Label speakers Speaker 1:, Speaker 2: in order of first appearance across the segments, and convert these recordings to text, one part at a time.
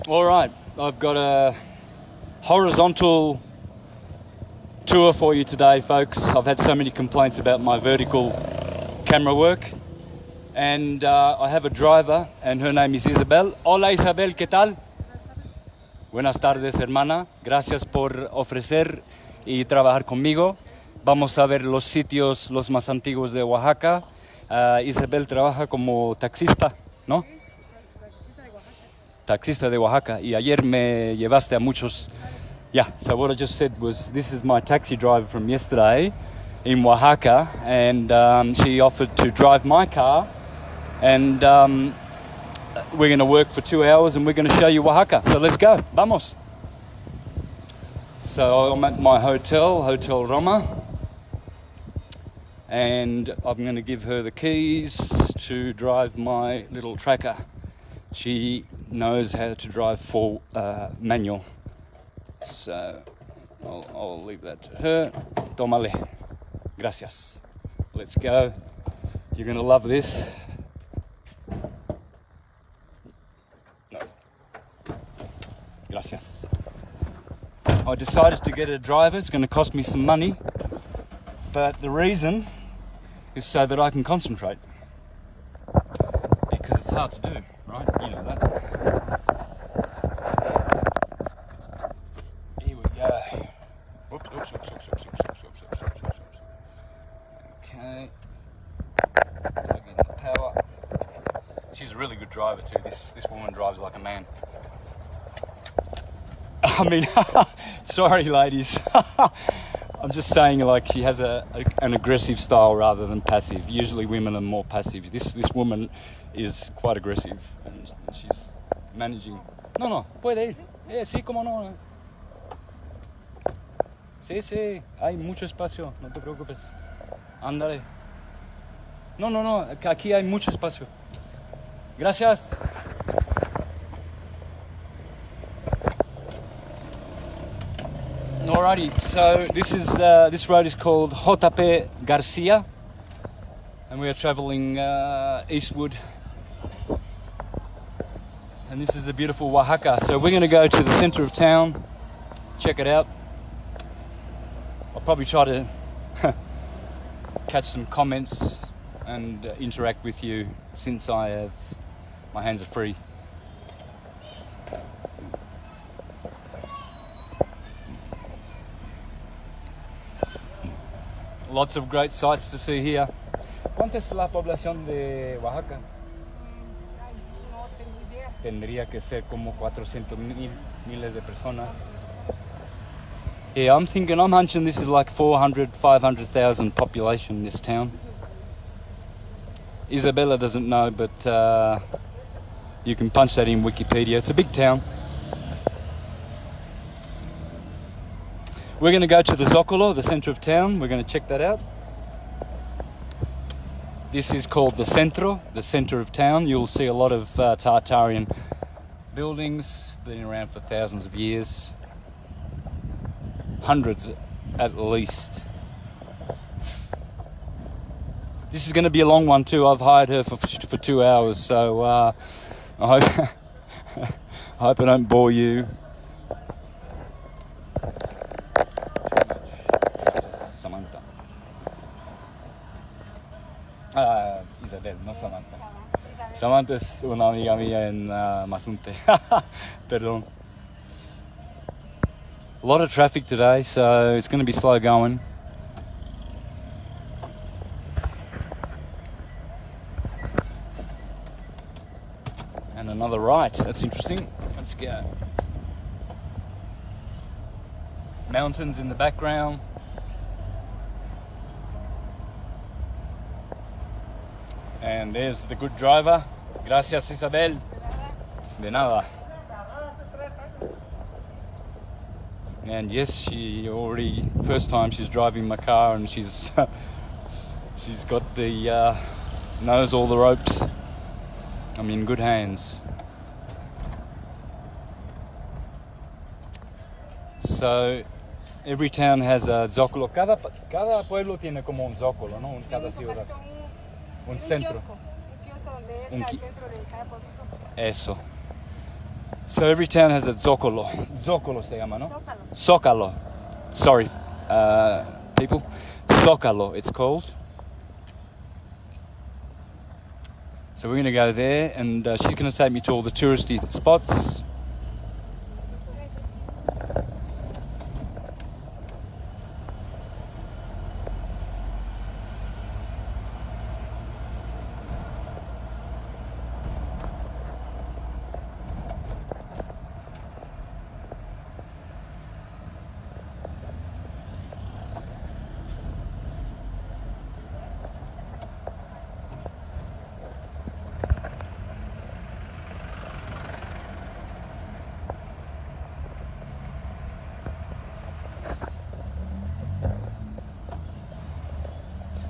Speaker 1: All right, I've got a horizontal tour for you today, folks. I've had so many complaints about my vertical camera work, and I have a driver, and her name is Isabel. Hola Isabel, ¿qué tal? Buenas tardes, hermana. Gracias por ofrecer y trabajar conmigo. Vamos a ver los sitios los más antiguos de Oaxaca. Isabel trabaja como taxista, ¿no? Taxista de Oaxaca. Y ayer me llevaste a muchos. Yeah, so what I just said was this is my taxi driver from yesterday in Oaxaca, and she offered to drive my car, and we're going to work for 2 hours and we're going to show you Oaxaca. So let's go. Vamos. So I'm at my hotel, Hotel Roma, and I'm going to give her the keys to drive my little tracker. She knows how to drive full manual. So I'll leave that to her. Tómale. Gracias. Let's go. You're going to love this. No. Gracias. I decided to get a driver. It's going to cost me some money, but the reason is so that I can concentrate, because it's hard to do, right? You know that. Here we go. Whoops. Okay. Plug in the power. She's a really good driver too. This woman drives like a man. I mean, sorry ladies. I'm just saying, like, she has an aggressive style rather than passive. Usually women are more passive. This woman is quite aggressive, and she's managing. No, puede ir. Sí, cómo no. Sí, hay mucho espacio, no te preocupes. Ándale. No, aquí hay mucho espacio. Gracias. Alrighty, so this road is called JP Garcia, and we are traveling eastward, and this is the beautiful Oaxaca. So we're going to go to the center of town, check it out. I'll probably try to catch some comments and interact with you, since my hands are free. Lots of great sights to see here. ¿Cuánta es la población de Oaxaca?
Speaker 2: No tengo idea.
Speaker 1: Tendría que ser como 400,000 de personas. Yeah, I'm hunching this is like 500,000 population in this town. Isabella doesn't know, but you can punch that in Wikipedia. It's a big town. We're going to go to the Zocalo, the center of town. We're going to check that out. This is called the Centro, the center of town. You'll see a lot of Tartarian buildings, been around for thousands of years. Hundreds at least. This is going to be a long one too. I've hired her for 2 hours, so I hope I don't bore you. Isabel, no Samantha. Samantha es una amiga mía en Mazunte. Perdón. A lot of traffic today, so it's going to be slow going. And another right. That's interesting. Let's go. Mountains in the background. And there's the good driver. Gracias, Isabel. De nada. And yes, she already, first time she's driving my car, and she's got the, knows all the ropes. I'm in good hands. So every town has a zócalo. Cada pueblo tiene como un zócalo, ¿no? Cada ciudad. Un centro.
Speaker 2: Un kiosco donde está el centro de cada pueblito.
Speaker 1: Eso. So every town has a zócalo. Zócalo se llama, ¿no?
Speaker 2: Zócalo.
Speaker 1: Zócalo. Sorry, people. Zócalo, it's called. So we're going to go there, and she's going to take me to all the touristy spots.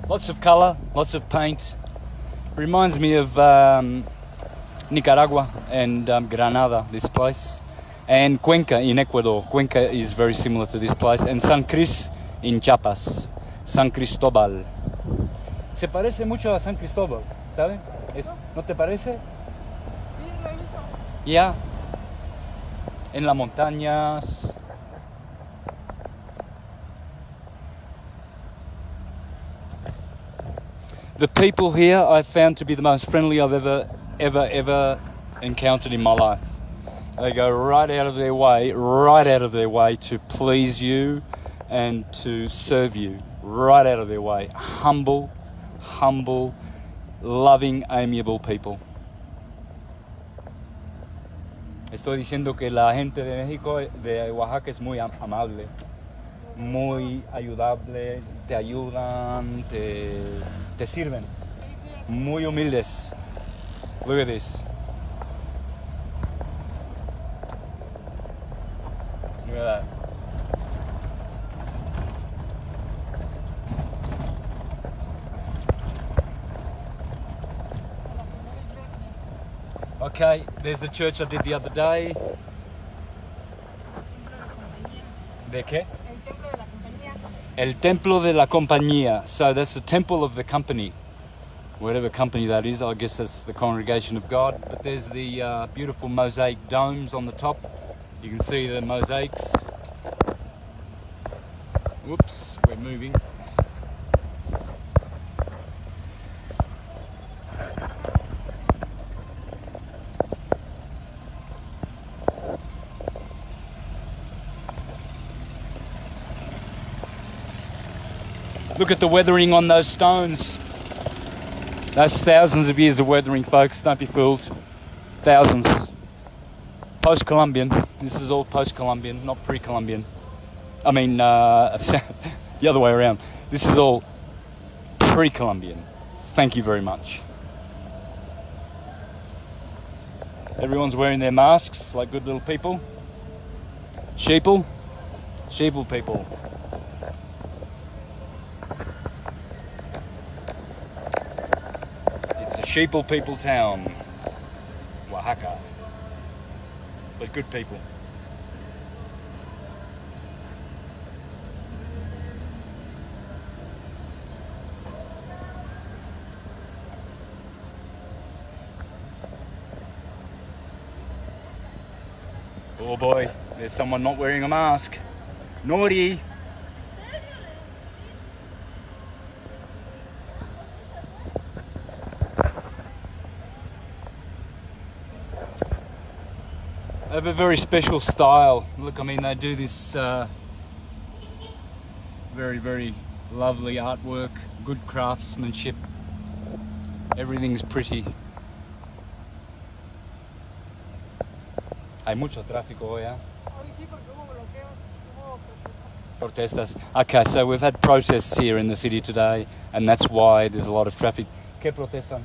Speaker 1: Lots of colour, lots of paint. Reminds me of Nicaragua and Granada, this place. And Cuenca in Ecuador. Cuenca is very similar to this place. And San Cris in Chiapas. San Cristóbal. Se parece mucho a San Cristóbal, ¿sabes? ¿No te parece?
Speaker 2: Sí, lo he visto.
Speaker 1: Ya. En las montañas. The people here I've found to be the most friendly I've ever encountered in my life. They go right out of their way to please you and to serve you. Right out of their way. Humble, loving, amiable people. Estoy diciendo que la gente de México, de Oaxaca, es muy amable, muy ayudable, te ayudan, te sirven, muy humildes. Look at this. Look at that. Okay, there's the church I did the other day. ¿De qué?
Speaker 2: El templo de la compañía.
Speaker 1: El templo de la compañía. So that's the temple of the company. Whatever company that is, I guess that's the congregation of God. But there's the beautiful mosaic domes on the top. You can see the mosaics. Whoops, we're moving. Look at the weathering on those stones. That's thousands of years of weathering, folks. Don't be fooled. Thousands. Post-Columbian. This is all post-Columbian, not pre-Columbian. I mean, the other way around. This is all pre-Columbian. Thank you very much. Everyone's wearing their masks like good little people. Sheeple. Sheeple people. Sheeple people town, Oaxaca, but good people. Oh boy, there's someone not wearing a mask. Naughty. They have a very special style. Look, I mean, they do this very, very lovely artwork, good craftsmanship. Everything's pretty. Hay mucho tráfico hoy, ¿eh?
Speaker 2: Hoy sí, porque hubo bloqueos, hubo
Speaker 1: Protestas. Okay, so we've had protests here in the city today, and that's why there's a lot of traffic. ¿Qué protestan?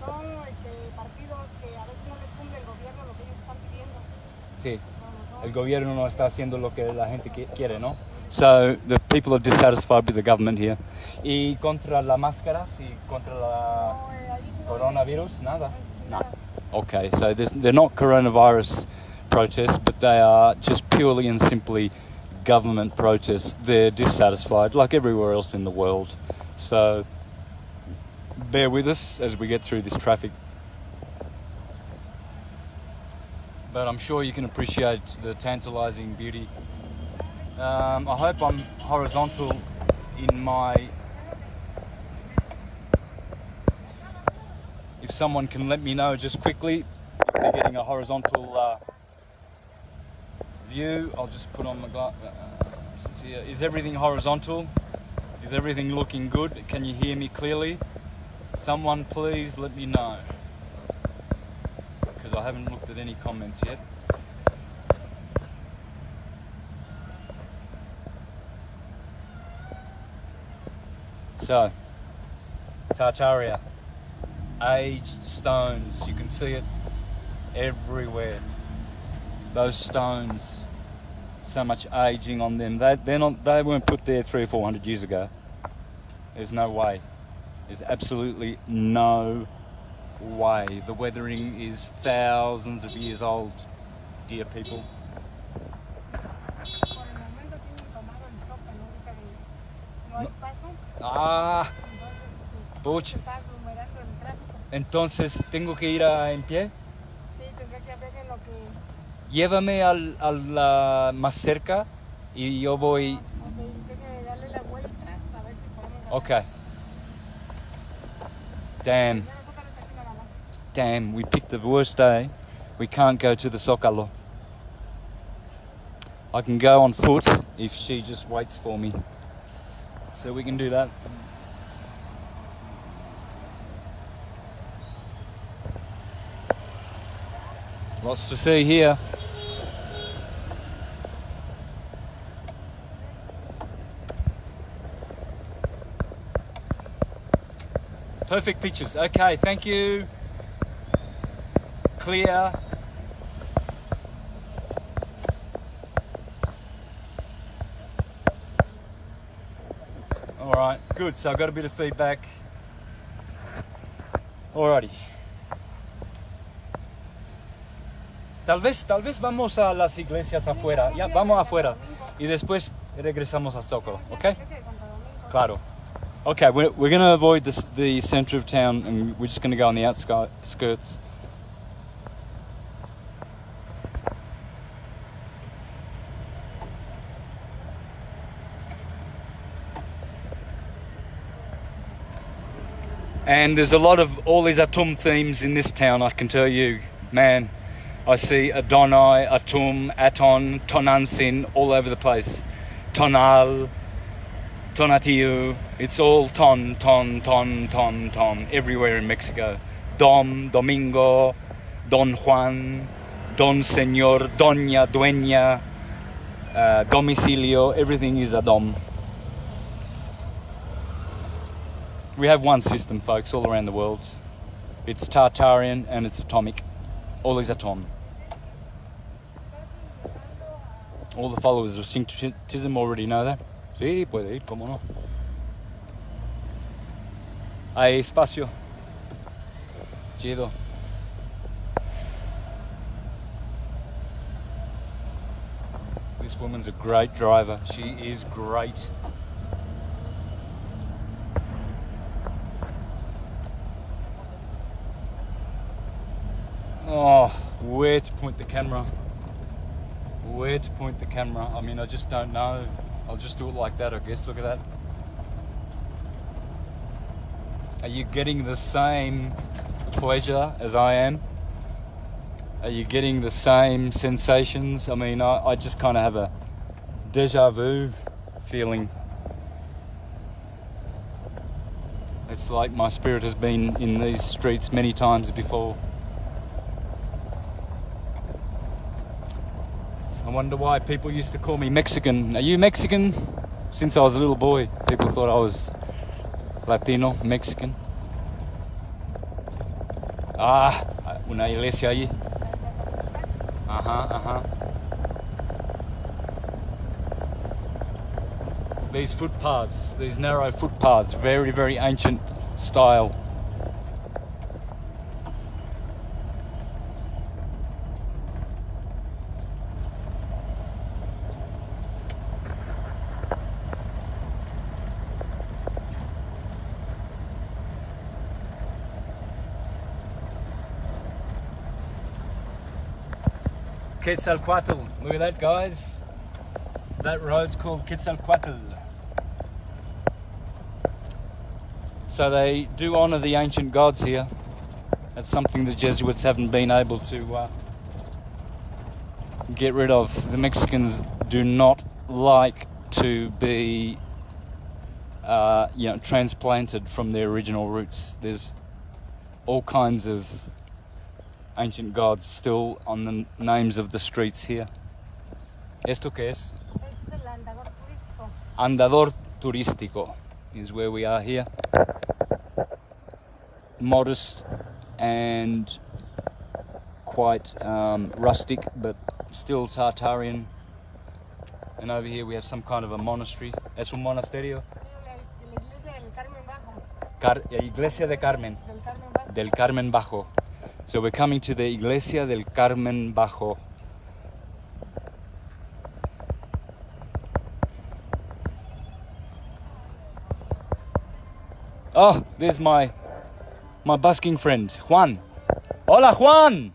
Speaker 2: Son partidos que a veces no les cumple el gobierno lo que ellos están pidiendo.
Speaker 1: Sí, el gobierno no está haciendo lo que la gente quiere, ¿no? So the people are dissatisfied with the government here. ¿Y contra las máscaras y contra la
Speaker 2: No, ahí sí no
Speaker 1: coronavirus? Nada. No.
Speaker 2: nada.
Speaker 1: Okay, so they're not coronavirus protests, but they are just purely and simply government protests. They're dissatisfied, like everywhere else in the world. So bear with us as we get through this traffic. but I'm sure you can appreciate the tantalizing beauty. I hope I'm horizontal in my... If someone can let me know just quickly if they're getting a horizontal view. I'll just put on my glasses here. Is everything horizontal? Is everything looking good? Can you hear me clearly? Someone please let me know, because I haven't looked at any comments yet. So, Tartaria, aged stones, you can see it everywhere. Those stones, so much aging on them. They weren't put there 300 or 400 years ago. There's no way. There's absolutely no way. The weathering is thousands of years old, dear people. Ah, puch. Entonces tengo que ir en pie.
Speaker 2: Sí, tendré que ver en lo que...
Speaker 1: Llévame al más cerca y yo voy.
Speaker 2: Ok, déjame darle la vuelta a ver si podemos...
Speaker 1: Okay. Damn, we picked the worst day. We can't go to the Zócalo. I can go on foot if she just waits for me. So we can do that. Lots to see here. Perfect pictures. Okay, thank you. Clear. All right, good. So I got a bit of feedback. Alrighty. Tal vez vamos a las iglesias afuera. Ya, vamos afuera. Y después regresamos al Zócalo, ¿ok? Claro. Okay, we're going to avoid the center of town, and we're just going to go on the outskirts. And there's a lot of all these Atum themes in this town, I can tell you. Man, I see Adonai, Atum, Aton, Tonansin all over the place. Tonal, Tonatiu, it's all ton, everywhere in Mexico. Dom, Domingo, Don Juan, Don Señor, Doña, Dueña, Domicilio, everything is a dom. We have one system, folks, all around the world. It's Tartarian and it's atomic. All is atom. All the followers of syncretism already know that. Sí, puede ir, cómo no. Hay espacio. Chido. This woman's a great driver. She is great. Oh, where to point the camera? Where to point the camera? I mean, I just don't know. I'll just do it like that, I guess. Look at that. Are you getting the same pleasure as I am? Are you getting the same sensations? I mean, I just kind of have a deja vu feeling. It's like my spirit has been in these streets many times before. I wonder why people used to call me Mexican. Are you Mexican? Since I was a little boy, people thought I was Latino, Mexican. Ah, una iglesia allí. These footpaths, these narrow footpaths, very, very ancient style. Quetzalcoatl. Look at that, guys. That road's called Quetzalcoatl. So they do honour the ancient gods here. That's something the Jesuits haven't been able to get rid of. The Mexicans do not like to be transplanted from their original roots. There's all kinds of ancient gods still on the names of the streets here. ¿Esto qué es?
Speaker 2: Este es el andador turístico.
Speaker 1: Andador turístico is where we are here. Modest and quite rustic, but still Tartarian. And over here we have some kind of a monastery. Es un monasterio.
Speaker 2: La iglesia del Carmen Bajo.
Speaker 1: Iglesia de Carmen.
Speaker 2: Del Carmen Bajo.
Speaker 1: Del Carmen Bajo. So we're coming to the Iglesia del Carmen Bajo. Oh, there's my busking friend, Juan. Hola, Juan.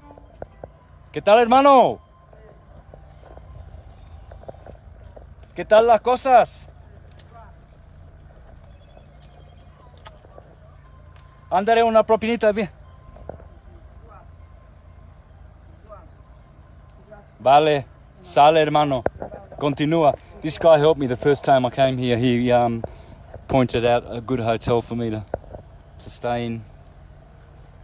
Speaker 1: ¿Qué tal, hermano? ¿Qué tal las cosas? Ándale una propinita bien. Vale, sale, hermano. Continúa. This guy helped me the first time I came here. He pointed out a good hotel for me to stay in.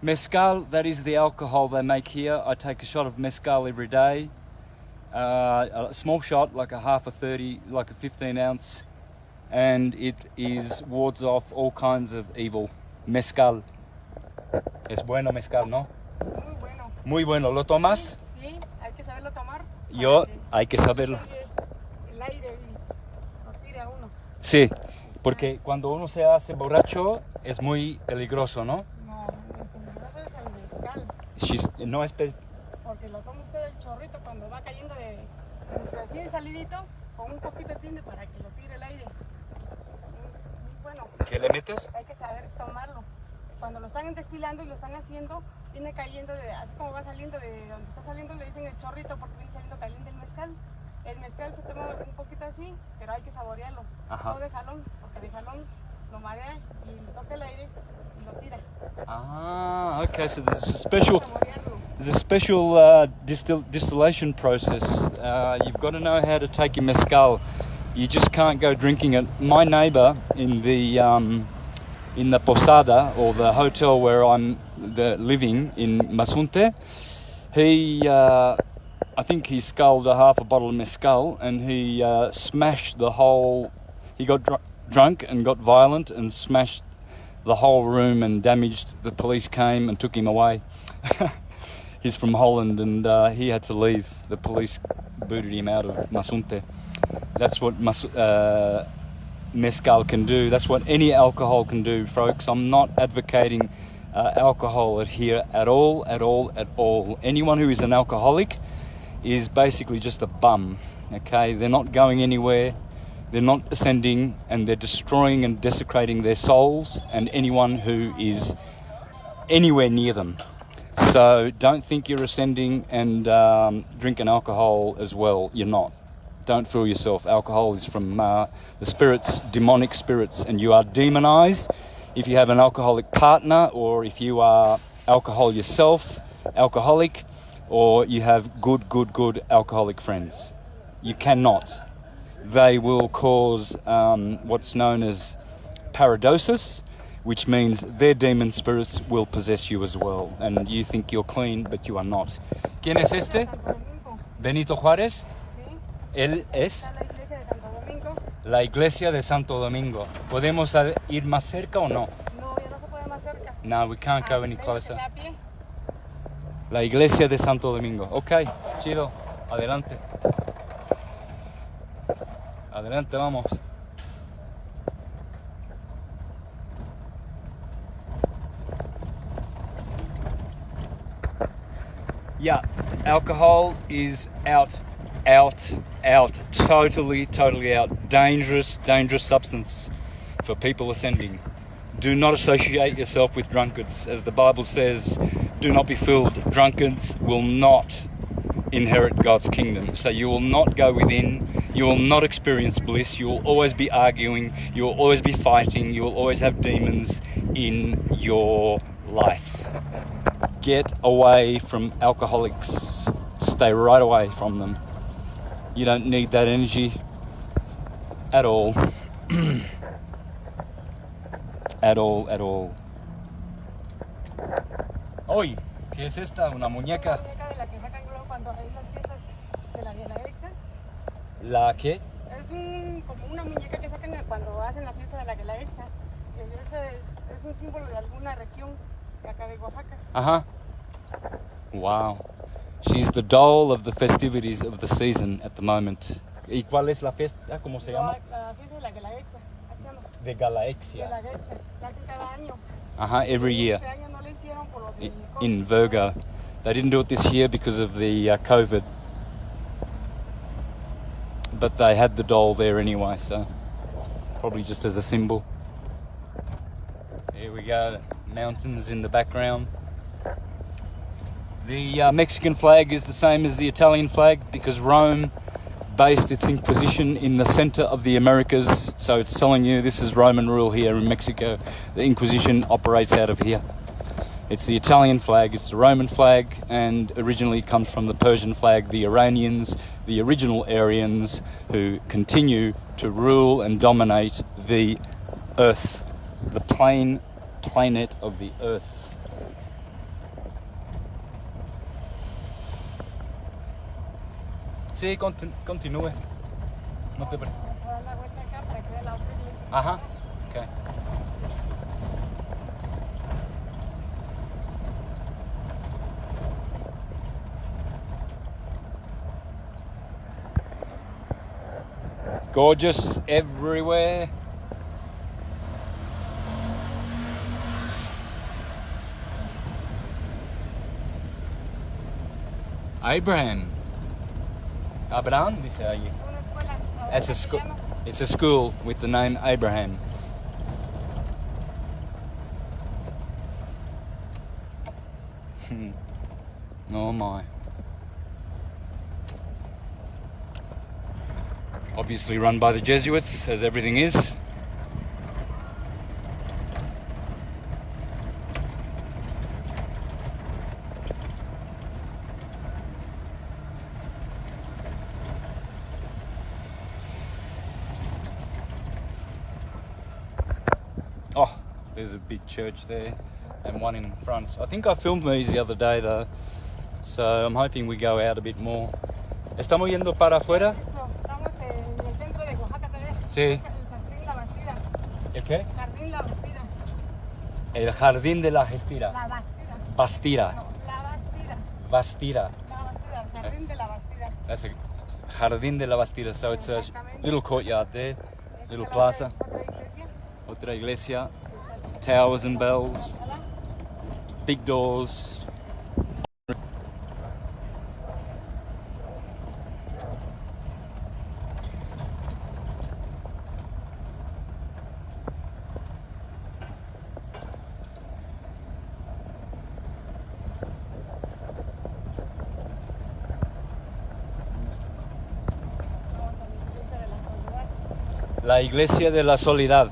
Speaker 1: Mezcal, that is the alcohol they make here. I take a shot of mezcal every day. A small shot, like a half a 30, like a 15 ounce. And it wards off all kinds of evil. Mezcal. Es bueno mezcal, ¿no?
Speaker 2: Muy bueno.
Speaker 1: Muy bueno. ¿Lo tomas?
Speaker 2: Sí, hay que saberlo tomar.
Speaker 1: Yo,
Speaker 2: para que
Speaker 1: hay que saberlo.
Speaker 2: el aire y lo tire a uno.
Speaker 1: Sí, porque cuando uno se hace borracho es muy peligroso, ¿no?
Speaker 2: No, el peligroso es el mezcal.
Speaker 1: No es
Speaker 2: Porque lo toma usted el chorrito cuando va cayendo de recién salidito con un poquito de tinte para que lo tire el aire. Muy bueno.
Speaker 1: ¿Qué le metes?
Speaker 2: Hay que saber tomarlo. Cuando lo están destilando y lo están haciendo, viene cayendo, así como va saliendo de donde está saliendo, le dicen el chorrito porque viene saliendo caliente el mezcal. El mezcal se toma un poquito así, pero hay que saborearlo.
Speaker 1: Ajá.
Speaker 2: No de jalón, porque de jalón lo marea y le toca el aire y lo tira.
Speaker 1: Ah, okay. So there's a
Speaker 2: Saborearlo.
Speaker 1: special distillation process. You've got to know how to take your mezcal. You just can't go drinking it. My neighbour in the posada, or the hotel where I'm living in Mazunte, he, I think he sculled a half a bottle of mezcal and he smashed the whole, he got drunk and got violent and smashed the whole room and damaged. The police came and took him away. He's from Holland and he had to leave. The police booted him out of Mazunte. That's what mezcal can do. That's what any alcohol can do, folks. I'm not advocating alcohol here at all. Anyone who is an alcoholic is basically just a bum, okay? They're not going anywhere, they're not ascending, and they're destroying and desecrating their souls and anyone who is anywhere near them. So don't think you're ascending and drinking alcohol as well. You're not. Don't fool yourself. Alcohol is from the spirits, demonic spirits, and you are demonized if you have an alcoholic partner, or if you are alcohol yourself, alcoholic, or you have good alcoholic friends. You cannot. They will cause what's known as paradosis, which means their demon spirits will possess you as well. And you think you're clean, but you are not. ¿Quién es este?
Speaker 2: Santo Domingo,
Speaker 1: Benito Juárez.
Speaker 2: ¿sí?
Speaker 1: Él es
Speaker 2: Está la iglesia de Santo Domingo.
Speaker 1: la iglesia de Santo Domingo. ¿Podemos ir más cerca o no?
Speaker 2: No, ya no se puede más cerca.
Speaker 1: No, we can't go any
Speaker 2: Menos que
Speaker 1: closer.
Speaker 2: sea a pie.
Speaker 1: La iglesia de Santo Domingo. Ok, chido. Adelante. Adelante, vamos. Yeah, alcohol is out. Totally out. Dangerous substance for people ascending. Do not associate yourself with drunkards. As the Bible says, do not be filled. Drunkards will not inherit God's kingdom. So you will not go within, you will not experience bliss, you will always be arguing, you will always be fighting, you will always have demons in your life. Get away from alcoholics. Stay right away from them. You don't need that energy at all. At all. Oye, ¿qué es esta? ¿Una muñeca?
Speaker 2: Una muñeca de la que sacan luego cuando hay las fiestas de la Guelaguetza.
Speaker 1: ¿La qué?
Speaker 2: Es como una muñeca que sacan cuando hacen la fiesta de la Guelaguetza. Es un símbolo de alguna región de acá de Oaxaca.
Speaker 1: Uh-huh. Wow. She's the doll of the festivities of the season at the moment. ¿Y cuál es la fiesta? ¿Cómo se llama?
Speaker 2: La fiesta de la Guelaguetza. Así se llama.
Speaker 1: De Galaexia.
Speaker 2: Guelaguetza. La hacen cada año.
Speaker 1: Uh-huh, every year.
Speaker 2: Este año no lo hicieron por lo del COVID.
Speaker 1: In Virgo. They didn't do it this year because of the COVID. But they had the doll there anyway, so probably just as a symbol. Here we go, mountains in the background. The Mexican flag is the same as the Italian flag because Rome based its Inquisition in the center of the Americas, so it's telling you this is Roman rule here in Mexico. The Inquisition operates out of here. It's the Italian flag, it's the Roman flag, and originally comes from the Persian flag, the Iranians, the original Aryans, who continue to rule and dominate the earth, the planet of the earth. Sí, continúe. No te preocupes.
Speaker 2: Vamos a dar la vuelta acá para que vea la otra iglesia.
Speaker 1: Ajá, okay. Gorgeous everywhere. Abraham, dice ahí.
Speaker 2: Una escuela.
Speaker 1: It's a school with the name Abraham. Oh my. Obviously run by the Jesuits, as everything is. Oh, there's a big church there and one in front. I think I filmed these the other day though, so I'm hoping we go out a bit more. ¿Estamos yendo para afuera?
Speaker 2: Estamos en el centro de Oaxaca también.
Speaker 1: Sí.
Speaker 2: El Jardín La Bastida.
Speaker 1: ¿El qué?
Speaker 2: Jardín La Bastida.
Speaker 1: El Jardín de la Gestira.
Speaker 2: La Bastida.
Speaker 1: Bastira.
Speaker 2: No, La Bastida.
Speaker 1: Bastira.
Speaker 2: La Bastida. El Jardín de la Bastida.
Speaker 1: That's a Jardín de la Bastida. So it's a little courtyard there, little
Speaker 2: Está la
Speaker 1: plaza.
Speaker 2: Otra iglesia.
Speaker 1: Otra iglesia. Towers and bells. Big doors.
Speaker 2: Vamos a la iglesia de la Soledad.
Speaker 1: La iglesia de la Soledad.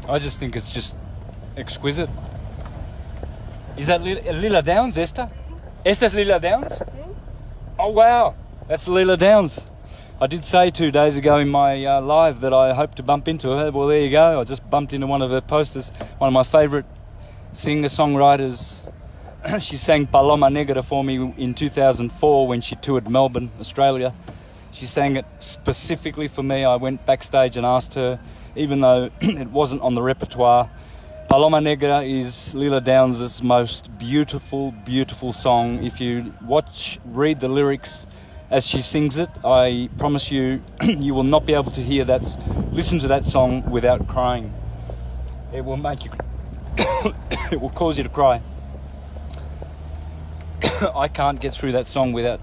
Speaker 1: I just think it's just exquisite. Is that Lila Downs, Esther? Esther's Lila Downs? Oh wow, that's Lila Downs. I did say 2 days ago in my live that I hope to bump into her. Well, there you go. I just bumped into one of her posters. One of my favourite singer-songwriters. She sang Paloma Negra for me in 2004 when she toured Melbourne, Australia. She sang it specifically for me. I went backstage and asked her, even though it wasn't on the repertoire. Paloma Negra is Lila Downs' most beautiful, beautiful song. If you read the lyrics as she sings it, I promise you, you will not be able to listen to that song without crying. It will make you, it will cause you to cry. I can't get through that song without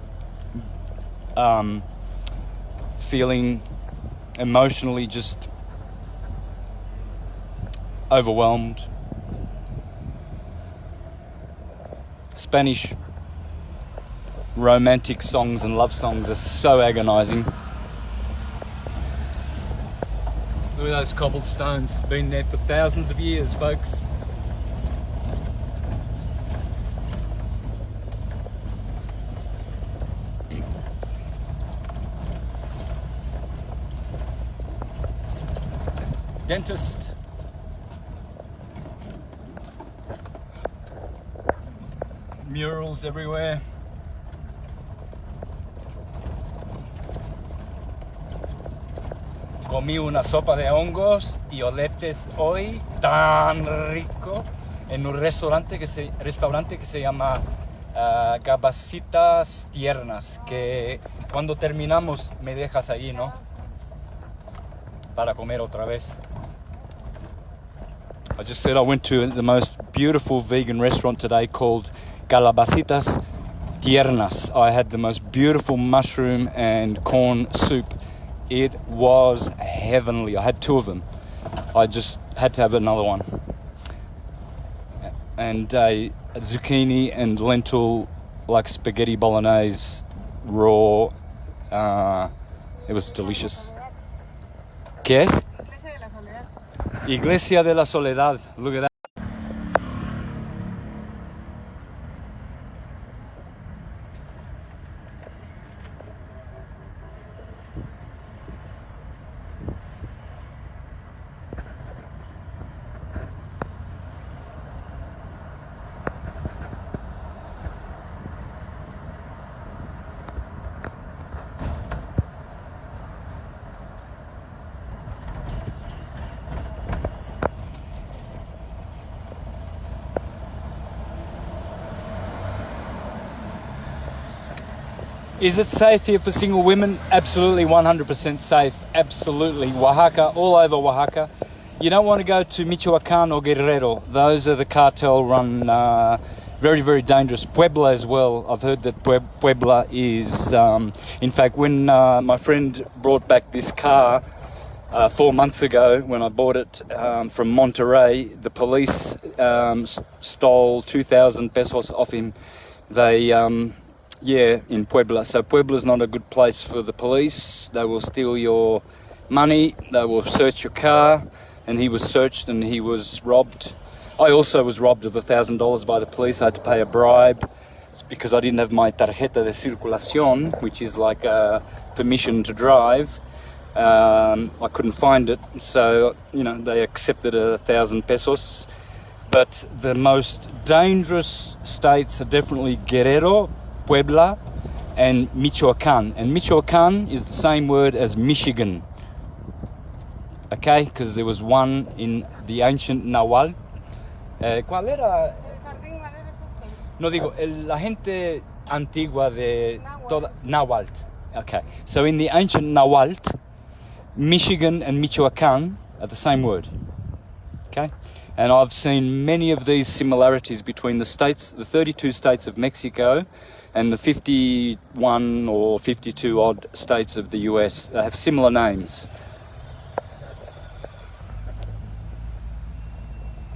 Speaker 1: feeling emotionally just overwhelmed. Spanish romantic songs and love songs are so agonizing. Look at those cobblestones, been there for thousands of years, folks. Dentist. Murals everywhere. Comí una sopa de hongos y oletes hoy tan rico en un restaurante que se llama Gabacitas Tiernas, que cuando terminamos me dejas ahí, ¿no? Para comer otra vez. I just said I went to the most beautiful vegan restaurant today called Calabacitas Tiernas. I had the most beautiful mushroom and corn soup. It was heavenly. I had two of them. I just had to have another one. And a zucchini and lentil, like spaghetti bolognese, raw. It was delicious. ¿Qué es?
Speaker 2: Iglesia de la Soledad.
Speaker 1: Iglesia de la Soledad. Look at that. Is it safe here for single women? Absolutely, 100% safe. Absolutely. Oaxaca, all over Oaxaca. You don't want to go to Michoacan or Guerrero. Those are the cartel-run, very, very dangerous. Puebla as well. I've heard that Puebla is... in fact, when my friend brought back this car 4 months ago, when I bought it from Monterrey, the police stole 2,000 pesos off him. They... yeah, in Puebla. So Puebla's not a good place for the police. They will steal your money, they will search your car, and he was searched and he was robbed. I also was robbed of $1,000 by the police. I had to pay a bribe. It's because I didn't have my tarjeta de circulación, which is like a permission to drive. I couldn't find it, so, you know, they accepted 1,000 pesos. But the most dangerous states are definitely Guerrero, Puebla, and Michoacan. And Michoacan is the same word as Michigan. Okay, because there was one in the ancient Nahuatl. ¿Cuál era?
Speaker 2: El jardín madero es este.
Speaker 1: No digo, la gente antigua de toda Nahuatl. Okay, so in the ancient Nahuatl, Michigan and Michoacan are the same word. Okay, and I've seen many of these similarities between the states, the 32 states of Mexico, and the 51 or 52 odd states of the US. They have similar names.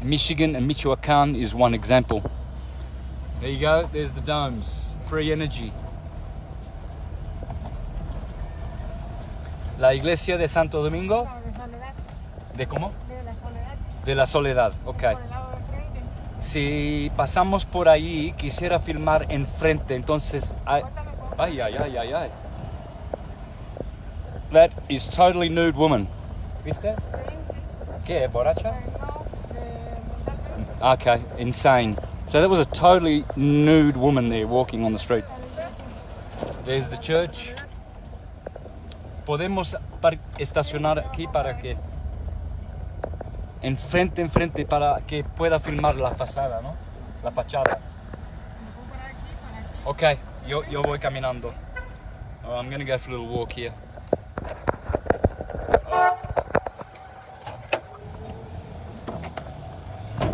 Speaker 1: Michigan and Michoacan is one example. There you go, there's the domes, free energy. La iglesia de Santo Domingo,
Speaker 2: No, de Soledad.
Speaker 1: ¿de cómo?
Speaker 2: De la Soledad.
Speaker 1: De la Soledad, ok.
Speaker 2: Por el lado de frente.
Speaker 1: Si pasamos por ahí, quisiera filmar enfrente, entonces... Ay, ay, ay, ay, ay. That is totally nude woman. ¿Viste?
Speaker 2: Sí, sí.
Speaker 1: ¿Qué? ¿Borracha?
Speaker 2: No, de montarme.
Speaker 1: Okay, insane. So that was a totally nude woman there walking on the street. There's the church. Podemos estacionar aquí para que... enfrente para que pueda filmar la fachada, ¿no? La fachada. Okay, yo voy caminando. I'm gonna go for a little walk here.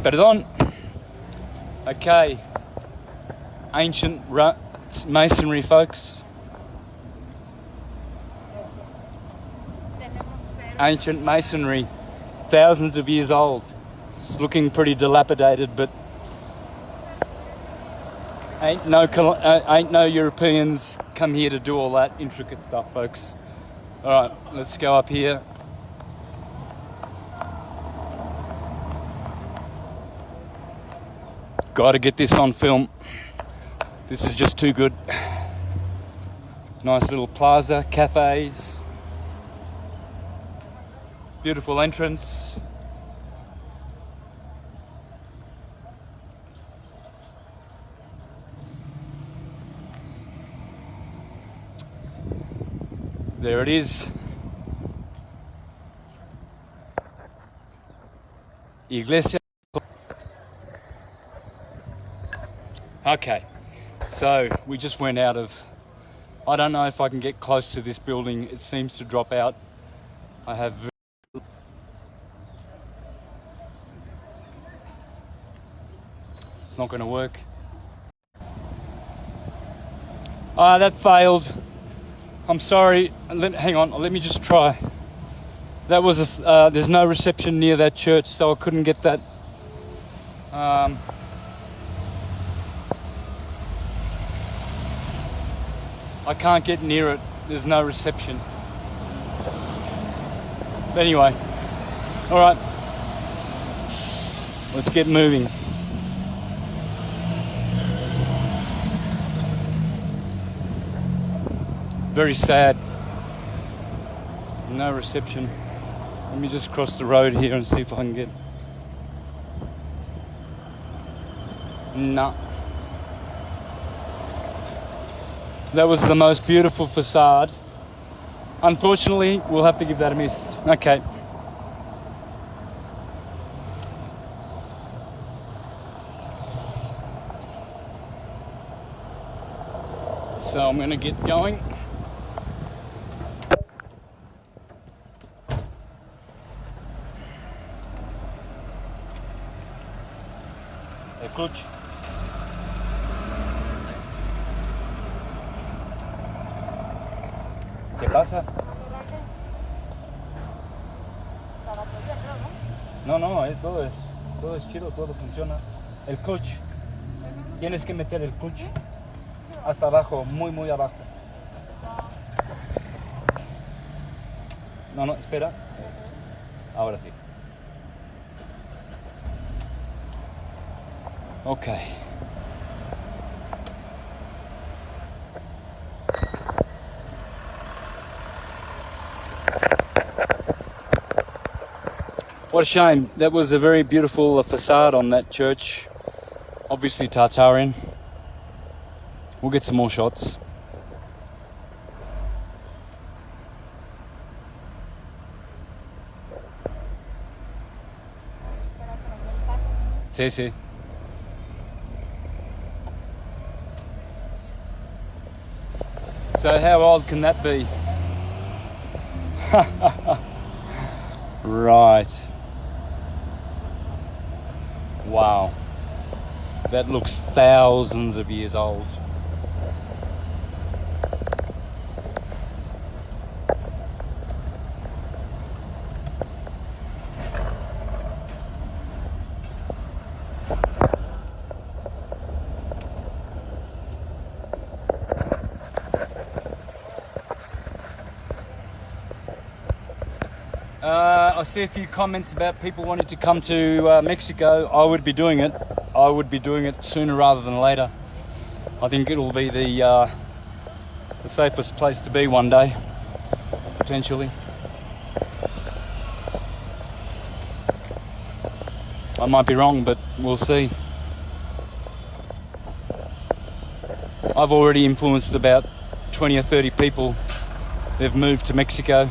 Speaker 1: Perdón. Okay. Ancient masonry, folks. ancient masonry, thousands of years old. It's looking pretty dilapidated, but ain't no Europeans come here to do all that intricate stuff, folks. All right, let's go up here. Got to get this on film. This is just too good. Nice little plaza, cafes, beautiful entrance. There it is. Iglesia. Okay, so we just went out of, I don't know if I can get close to this building. It seems to drop out. I have, it's not going to work. That failed. I'm sorry. Hang on, let me just try. That was there's no reception near that church, so I couldn't get that. I can't get near it. There's no reception. But anyway, all right. Let's get moving. Very sad. No reception. Let me just cross the road here and see if I can get. No. That was the most beautiful facade. Unfortunately, we'll have to give that a miss. Okay. So I'm going to get going. El clutch. ¿Qué pasa?
Speaker 2: La batería, creo,
Speaker 1: No,
Speaker 2: ¿no?
Speaker 1: no, todo es chido, todo funciona. El clutch. Tienes que meter el clutch hasta abajo, muy abajo. No, espera. Ahora sí. Okay. What a shame. That was a very beautiful facade on that church. Obviously Tartarian. We'll get some more shots. Sí, sí. So how old can that be? Right. Wow. That looks thousands of years old. I see a few comments about people wanting to come to Mexico. I would be doing it. I would be doing it sooner rather than later. I think it'll be the safest place to be one day, potentially. I might be wrong, but we'll see. I've already influenced about 20 or 30 people. They've moved to Mexico.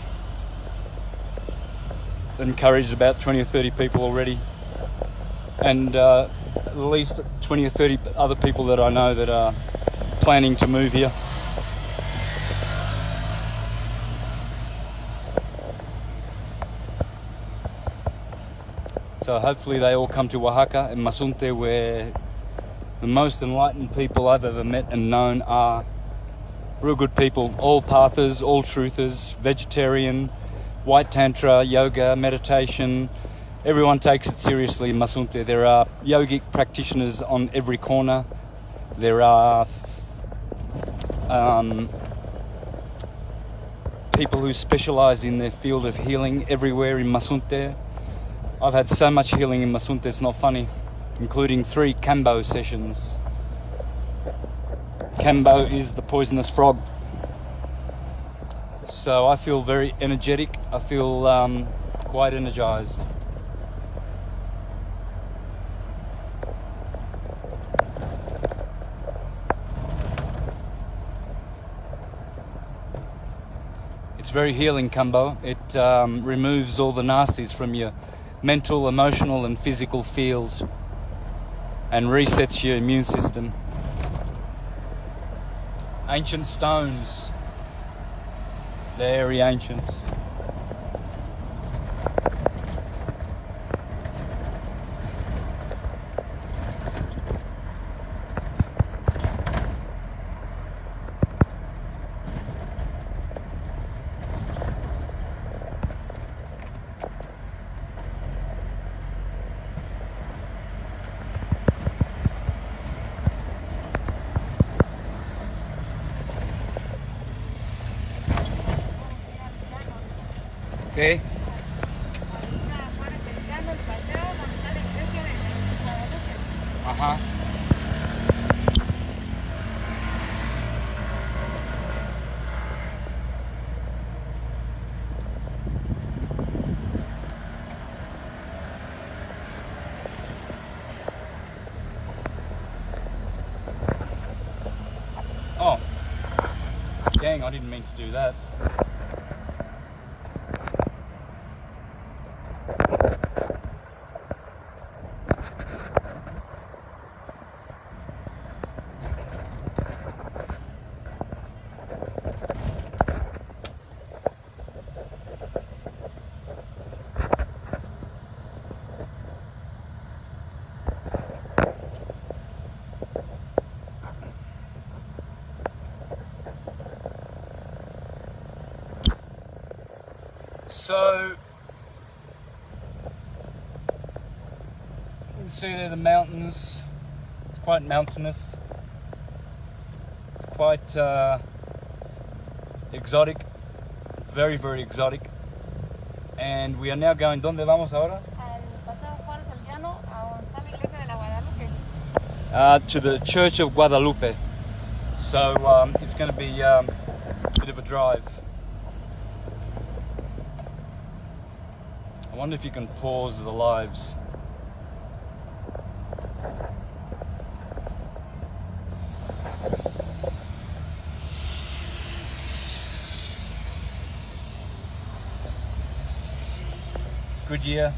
Speaker 1: Encouraged about 20 or 30 people already, and at least 20 or 30 other people that I know that are planning to move here. So hopefully they all come to Oaxaca and Mazunte, where the most enlightened people I've ever met and known are real good people, all pathers, all truthers, vegetarian, white tantra, yoga, meditation. Everyone takes it seriously in Mazunte. There are yogic practitioners on every corner. There are people who specialize in their field of healing everywhere in Mazunte. I've had so much healing in Mazunte, it's not funny, including 3 Kambo sessions. Kambo is the poisonous frog. So I feel very energetic. I feel quite energized. It's very healing, Kambo. It removes all the nasties from your mental, emotional and physical field and resets your immune system. Ancient stones, very ancient. Okay. Uh-huh. Oh. Dang, I didn't mean to do that. So, you can see there the mountains. It's quite mountainous. It's quite exotic, very, very exotic. And we are now going, ¿dónde vamos ahora? To the Church of Guadalupe. So it's going to be a bit of a drive. I wonder if you can pause the lives. Good year.